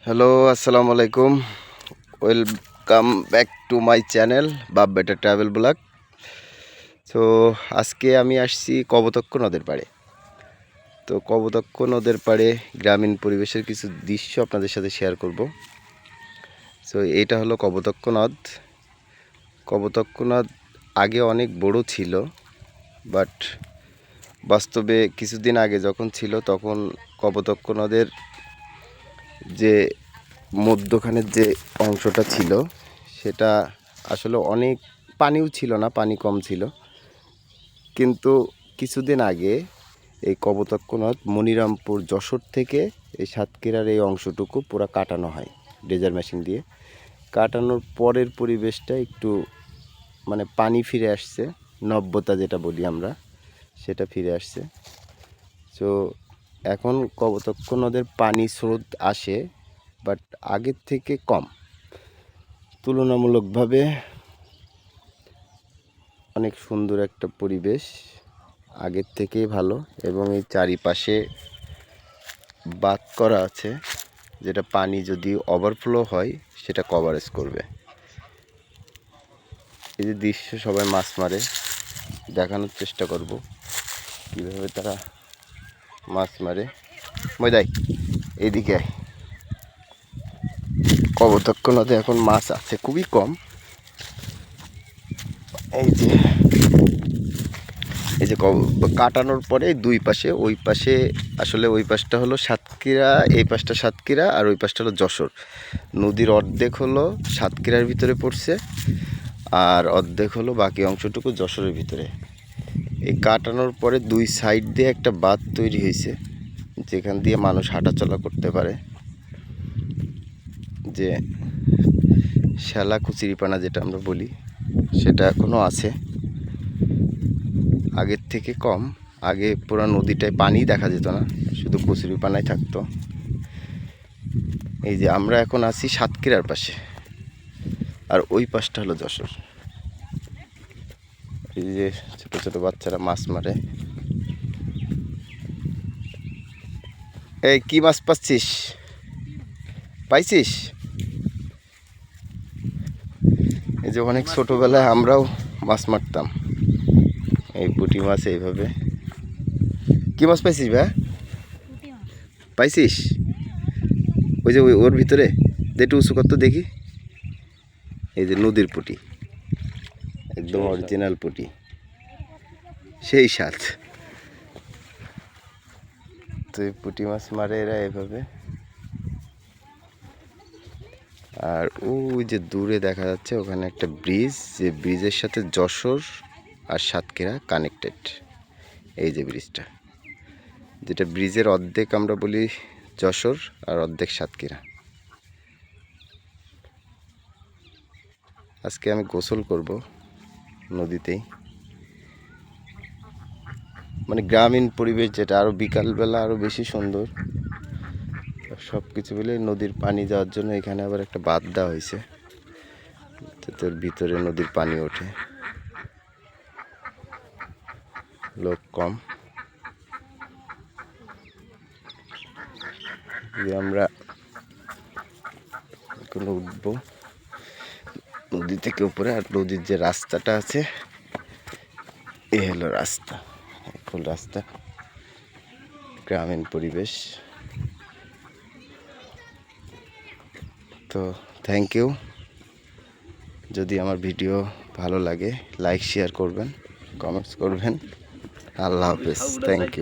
Hello, আসসালামু আলাইকুম। Welcome back to my channel বাপ বেটা ট্রাভেল ব্লগ। তো আজকে আমি আসছি কপোতাক্ষ নদের পাড়ে। তো কপোতাক্ষ নদের পাড়ে গ্রামীণ পরিবেশের কিছু দৃশ্য আপনাদের সাথে শেয়ার করব। তো এটা হলো কপোতাক্ষ নদ। কপোতাক্ষ নদ আগে অনেক বড় ছিল, বাট বাস্তবে কিছুদিন আগে যখন ছিল তখন কপোতাক্ষ নদের যে মধ্যখানের যে অংশটা ছিল সেটা আসলে অনেক পানিও ছিল না, পানি কম ছিল। কিন্তু কিছুদিন আগে এই কপোতাক্ষ নদ মনিরামপুর যশোর থেকে এই সাতক্ষীরার এই অংশটুকু পুরো কাটানো হয় ড্রেজার মেশিন দিয়ে। কাটানোর পরের পরিবেশটা একটু মানে পানি ফিরে আসছে, নব্যতা যেটা বলি আমরা সেটা ফিরে আসছে। তো এখন কপোতাক্ষ নদের পানি স্রোত আসে, বাট আগের থেকে কম, তুলনামূলকভাবে অনেক সুন্দর একটা পরিবেশ, আগের থেকেই ভালো। এবং এই চারিপাশে বাঁধ করা আছে, যেটা পানি যদি ওভারফ্লো হয় সেটা কভারেজ করবে। এই যে দৃশ্য, সবাই মাছ মারে, দেখানোর চেষ্টা করব কীভাবে তারা মাছ মারে। ময়দাই এইদিকে আয়। কপোতাক্ষ নদে এখন মাছ আছে খুবই কম। এই যে কাটানোর পরে দুই পাশে, ওই পাশে আসলে ওই পাশটা হলো সাতক্ষীরা, এই পাশটা সাতক্ষীরা, আর ওই পাশটা হলো যশোর। নদীর অর্ধেক হলো সাতক্ষীরার ভিতরে পড়ছে, আর অর্ধেক হলো বাকি অংশটুকু যশোরের ভিতরে। এই কাটানোর পরে দুই সাইড দিয়ে একটা বাঁধ তৈরি হয়েছে, যেখান দিয়ে মানুষ হাঁটাচলা করতে পারে। যে শ্যালা কুচিরিপানা যেটা আমরা বলি, সেটা এখনও আছে, আগের থেকে কম। আগে পুরো নদীটায় পানি দেখা যেত না, শুধু কচুরিপানাই থাকতো। এই যে আমরা এখন আছি সাতক্ষীরার পাশে, আর ওই পাশটা হলো যশোর। এই যে ছোট ছোট বাচ্চারা মাছ মারে। এই কি মাছ পাচ্ছিস? পাইছিস? এই যে অনেক ছোটবেলায় আমরাও মাছ মারতাম, এই পুঁটি মাছ এইভাবে। কি মাছ পাইছিস ভাই? পাইছিস? ওই যে ওর ভিতরে একটু উঁচু করতো দেখি। এই যে নদীর পুঁটি, একদম অরিজিনাল পুঁটি, সেই স্বাদ। তো এই পুঁটি মাছ মারে এরা এভাবে। আর ওই যে দূরে দেখা যাচ্ছে ওখানে একটা ব্রিজ, যে ব্রিজের সাথে যশোর আর সাতক্ষীরা কানেক্টেড। এই যে ব্রিজটা, যেটা ব্রিজের অর্ধেক আমরা বলি যশোর আর অর্ধেক সাতক্ষীরা। আজকে আমি গোসল করব নদীতেই, মানে গ্রামীণ পরিবেশ যেটা, আরও বিকালবেলা আরও বেশি সুন্দর। সব কিছু মিলে নদীর পানি যাওয়ার জন্য এখানে আবার একটা বাঁধ দেওয়া হয়েছে, যাতে ভিতরে নদীর পানি ওঠে। লোক কম। আমরা এখন উঠবো নদী থেকে উপরে, আর নদীর যে রাস্তাটা আছে এ হলো রাস্তা, ফুল রাস্তা, গ্রামীণ পরিবেশ। তো থ্যাংক ইউ। যদি আমার ভিডিও ভালো লাগে লাইক শেয়ার করবেন, কমেন্টস করবেন। আল্লাহ হাফেজ, থ্যাংক ইউ।